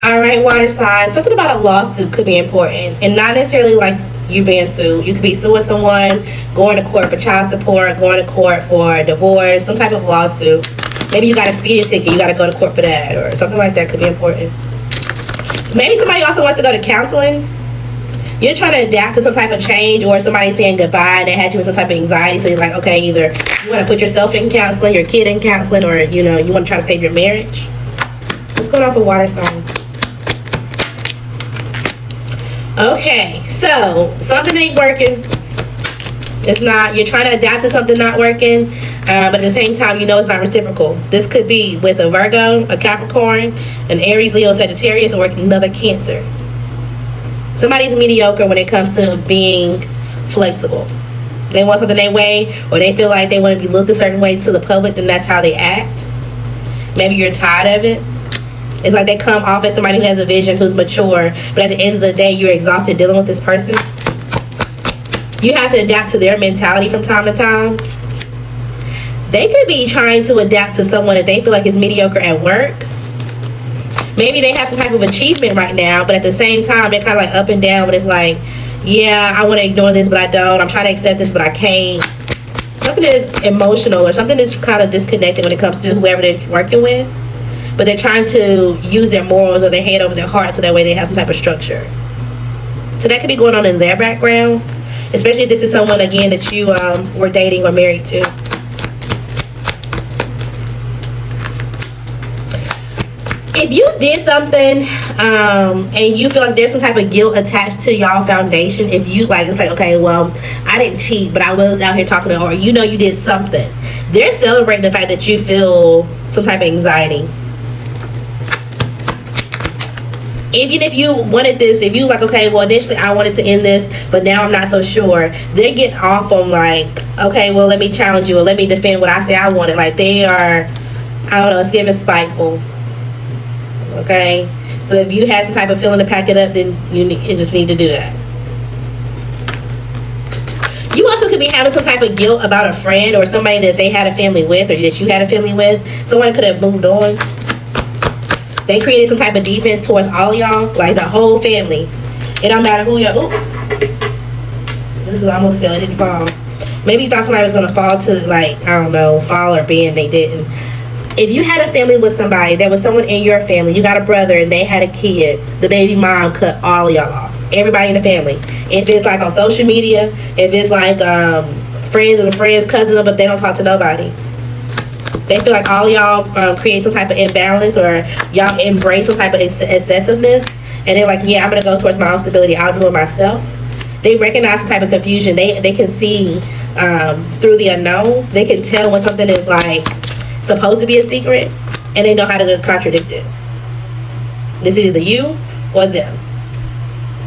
All right, water signs. Something about a lawsuit could be important, and not necessarily like you being sued. You could be suing someone, going to court for child support, going to court for divorce, some type of lawsuit. Maybe you got a speeding ticket, you got to go to court for that, or something like that could be important. Maybe somebody also wants to go to counseling. You're trying to adapt to some type of change, or somebody's saying goodbye and they had you with some type of anxiety, so you're like, okay, either you want to put yourself in counseling, your kid in counseling, or you know, you want to try to save your marriage. What's going on for water signs? Okay, so something ain't working. It's not, you're trying to adapt to something not working, but at the same time, you know it's not reciprocal. This could be with a Virgo, a Capricorn, an Aries, Leo, Sagittarius, or another Cancer. Somebody's mediocre when it comes to being flexible. They want something their way, or they feel like they want to be looked a certain way to the public, then that's how they act. Maybe you're tired of it. It's like they come off as somebody who has a vision, who's mature, but at the end of the day, you're exhausted dealing with this person. You have to adapt to their mentality from time to time. They could be trying to adapt to someone that they feel like is mediocre at work. Maybe they have some type of achievement right now, but at the same time, they're kind of like up and down, but it's like, yeah, I want to ignore this, but I don't. I'm trying to accept this, but I can't. Something is emotional, or something that's just kind of disconnected when it comes to whoever they're working with. But they're trying to use their morals or their head over their heart so that way they have some type of structure. So that could be going on in their background, especially if this is someone, again, that you were dating or married to. If you did something and you feel like there's some type of guilt attached to y'all foundation, if you like, it's like, okay, well, I didn't cheat, but I was out here talking to her, or you know you did something. They're celebrating the fact that you feel some type of anxiety. Even if you wanted this, if you like, okay, well, initially I wanted to end this, but now I'm not so sure. They're getting off on like, okay, well, let me challenge you, or let me defend what I say I wanted. Like they are, I don't know, it's giving spiteful. Okay, so if you had some type of feeling to pack it up, then you just need to do that. You also could be having some type of guilt about a friend or somebody that they had a family with, or that you had a family with. Someone could have moved on. They created some type of defense towards all of y'all, like the whole family. It don't matter who y'all. This is almost fell. It didn't fall. Maybe you thought somebody was gonna fall to, like, I don't know, fall or bend. They didn't. If you had a family with somebody, there was someone in your family, you got a brother and they had a kid, the baby mom cut all of y'all off. Everybody in the family. If it's like on social media, if it's like friends of friends, cousins, but they don't talk to nobody. They feel like all y'all create some type of imbalance, or y'all embrace some type of excessiveness, and they're like, yeah, I'm gonna go towards my own stability, I'll do it myself. They recognize some type of confusion. They can see through the unknown. They can tell when something is like supposed to be a secret, and they know how to contradict it. This is either you or them.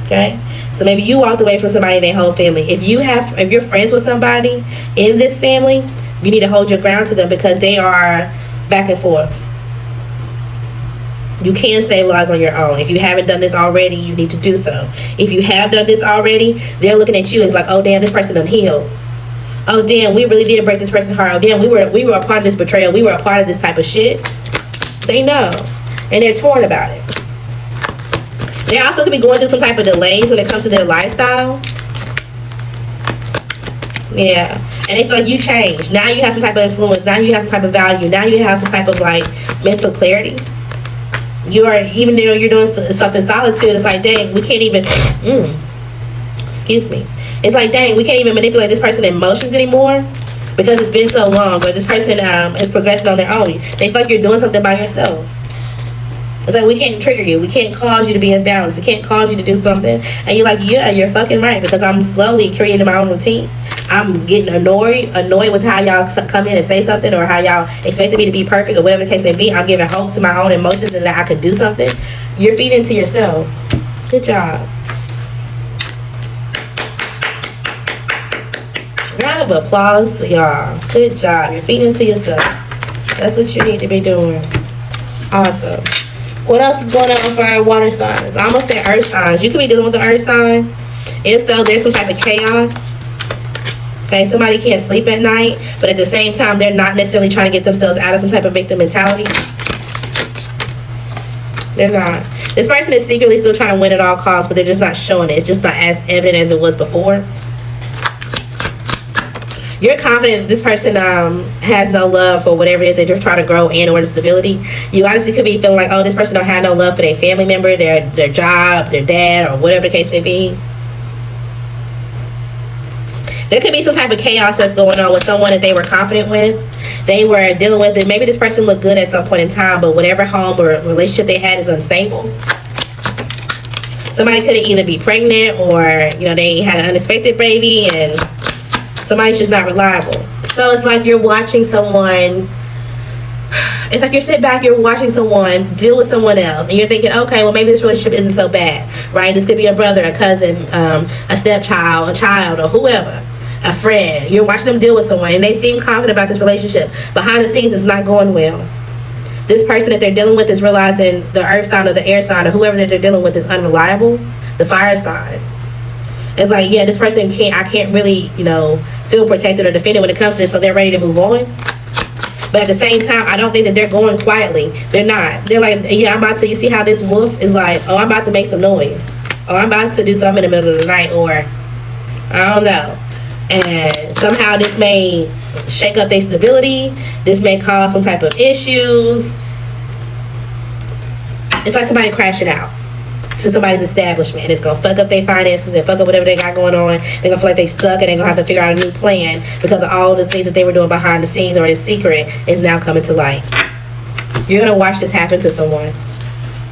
Okay, so maybe you walked away from somebody in their whole family. If you're friends with somebody in this family, you need to hold your ground to them, because they are back and forth. You can stabilize on your own. If you haven't done this already, you need to do so. If you have done this already, they're looking at you as like, oh damn, this person done healed. Oh damn, we really did break this person's heart. Oh damn, we were a part of this betrayal. We were a part of this type of shit. They know, and they're torn about it. They also could be going through some type of delays when it comes to their lifestyle. Yeah, and they feel like you changed. Now you have some type of influence. Now you have some type of value. Now you have some type of like mental clarity. You are, even though you're doing something solitude, it's like, dang, we can't even. Excuse me. It's like, dang, we can't even manipulate this person's emotions anymore because it's been so long, or this person is progressing on their own. They feel like you're doing something by yourself. It's like, we can't trigger you. We can't cause you to be imbalanced. We can't cause you to do something. And you're like, yeah, you're fucking right, because I'm slowly creating my own routine. I'm getting annoyed with how y'all come in and say something, or how y'all expect me to be perfect, or whatever the case may be. I'm giving hope to my own emotions and that I can do something. You're feeding to yourself. Good job. Round of applause to y'all. Good job. You're feeding to yourself. That's what you need to be doing. Awesome. What else is going on for our water signs? I almost said earth signs. You could be dealing with the earth sign. If so, there's some type of chaos. Okay, somebody can't sleep at night, but at the same time, they're not necessarily trying to get themselves out of some type of victim mentality. They're not. This person is secretly still trying to win at all costs, but they're just not showing it. It's just not as evident as it was before. You're confident this person has no love for whatever it is that you're trying to grow and or the stability. You honestly could be feeling like, oh, this person don't have no love for their family member, their job, their dad, or whatever the case may be. There could be some type of chaos that's going on with someone that they were confident with. They were dealing with it. Maybe this person looked good at some point in time, but whatever home or relationship they had is unstable. Somebody could either be pregnant or, you know, they had an unexpected baby and somebody's just not reliable. So it's like you're watching someone, it's like you're sitting back, you're watching someone deal with someone else, and you're thinking, okay, well, maybe this relationship isn't so bad, right? This could be a brother, a cousin, a stepchild, a child, or whoever, a friend. You're watching them deal with someone, and they seem confident about this relationship. Behind the scenes, it's not going well. This person that they're dealing with is realizing the earth sign or the air sign or whoever that they're dealing with is unreliable, the fire sign. It's like, yeah, this person I can't really, you know, feel protected or defended when it comes to this, so they're ready to move on. But at the same time, I don't think that they're going quietly. They're not. They're like, yeah, I'm about to, you see how this wolf is like, oh, I'm about to make some noise. Oh, I'm about to do something in the middle of the night, or I don't know. And somehow this may shake up their stability. This may cause some type of issues. It's like somebody crashing out to somebody's establishment, and it's gonna fuck up their finances and fuck up whatever they got going on. They're gonna feel like they stuck, and they're gonna have to figure out a new plan because of all the things that they were doing behind the scenes or in secret is now coming to light. You're gonna watch this happen to someone,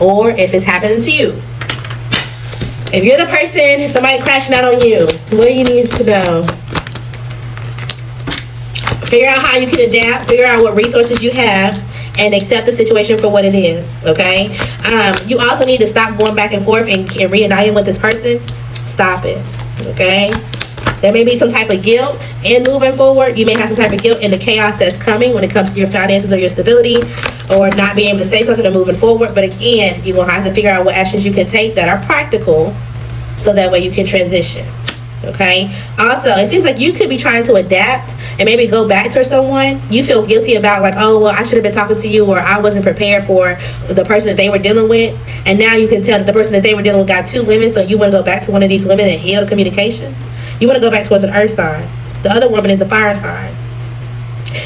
or if it's happening to you. If you're the person, somebody crashing out on you, what do you need to know? Figure out how you can adapt, figure out what resources you have, and accept the situation for what it is, okay? You also need to stop going back and forth and reuniting with this person. Stop it, okay? There may be some type of guilt in moving forward. You may have some type of guilt in the chaos that's coming when it comes to your finances or your stability, or not being able to say something or moving forward. But again, you're going to have to figure out what actions you can take that are practical so that way you can transition, okay? Also, it seems like you could be trying to adapt and maybe go back to someone. You feel guilty about, like, oh, well, I should have been talking to you, or I wasn't prepared for the person that they were dealing with. And now you can tell that the person that they were dealing with got two women, so you want to go back to one of these women and heal the communication. You want to go back towards an earth sign. The other woman is a fire sign.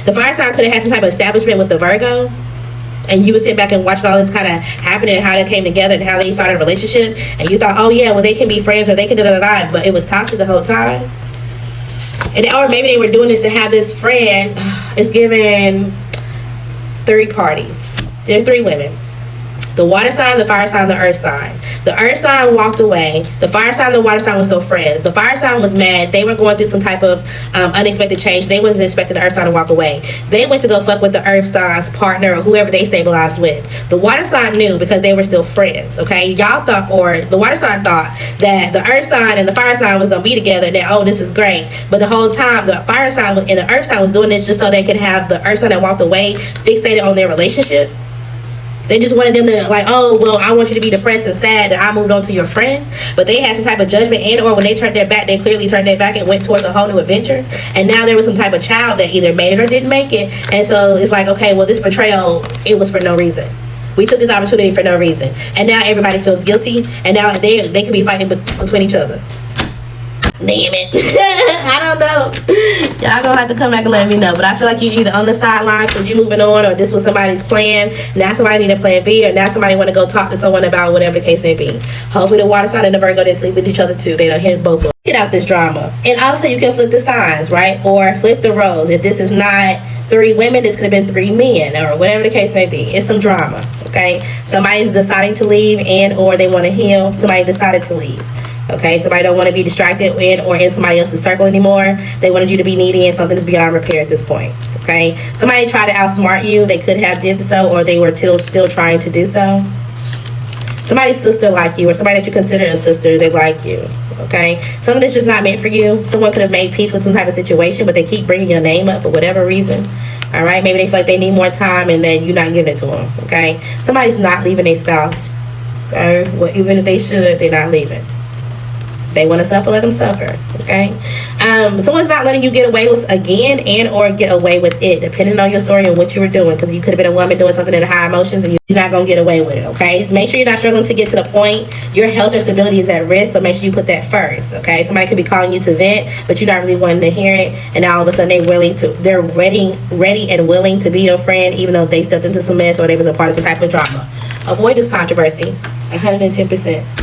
The fire sign could have had some type of establishment with the Virgo, and you would sit back and watch all this kind of happening and how they came together and how they started a relationship, and you thought, oh yeah, well, they can be friends or they can da-da-da-da, but it was toxic the whole time. And or maybe they were doing this to have this friend. It's given three parties. There are three women. The water sign, the fire sign, the earth sign. The earth sign walked away. The fire sign and the water sign were still friends. The fire sign was mad. They were going through some type of unexpected change. They wasn't expecting the earth sign to walk away. They went to go fuck with the earth sign's partner or whoever they stabilized with. The water sign knew because they were still friends, okay? Y'all thought, or the water sign thought that the earth sign and the fire sign was going to be together and that, oh, this is great. But the whole time, the fire sign and the earth sign was doing this just so they could have the earth sign that walked away fixated on their relationship. They just wanted them to, like, oh, well, I want you to be depressed and sad that I moved on to your friend. But they had some type of judgment, and or when they turned their back, they clearly turned their back and went towards a whole new adventure. And now there was some type of child that either made it or didn't make it. And so it's like, okay, well, this betrayal, it was for no reason. We took this opportunity for no reason. And now everybody feels guilty. And now they could be fighting between each other. Damn it. I don't know. Y'all gonna have to come back and let me know. But I feel like you're either on the sidelines because you're moving on, or this was somebody's plan. Now somebody need a plan B, or now somebody want to go talk to someone about whatever the case may be. Hopefully the water sign and the Virgo didn't sleep with each other too. They don't hit both of them. Get out this drama. And also you can flip the signs, right? Or flip the roles. If this is not three women, this could have been three men, or whatever the case may be. It's some drama, okay? Somebody's deciding to leave and or they want to heal. Somebody decided to leave. Okay, somebody don't want to be distracted in or in somebody else's circle anymore. They wanted you to be needy and something is beyond repair at this point. Okay, somebody tried to outsmart you. They could have did so, or they were still trying to do so. Somebody's sister like you, or somebody that you consider a sister, they like you. Okay, something that's just not meant for you. Someone could have made peace with some type of situation, but they keep bringing your name up for whatever reason. All right, maybe they feel like they need more time and then you're not giving it to them. Okay, somebody's not leaving their spouse. Okay, well, even if they should, they're not leaving. They want to suffer, let them suffer. Okay. Someone's not letting you get away with again and or get away with it, depending on your story and what you were doing. Because you could have been a woman doing something in high emotions and you're not going to get away with it. Okay. Make sure you're not struggling to get to the point. Your health or stability is at risk, so make sure you put that first. Okay. Somebody could be calling you to vent, but you're not really wanting to hear it, and now all of a sudden they're ready and willing to be your friend, even though they stepped into some mess or they was a part of some type of drama. Avoid this controversy. 110%.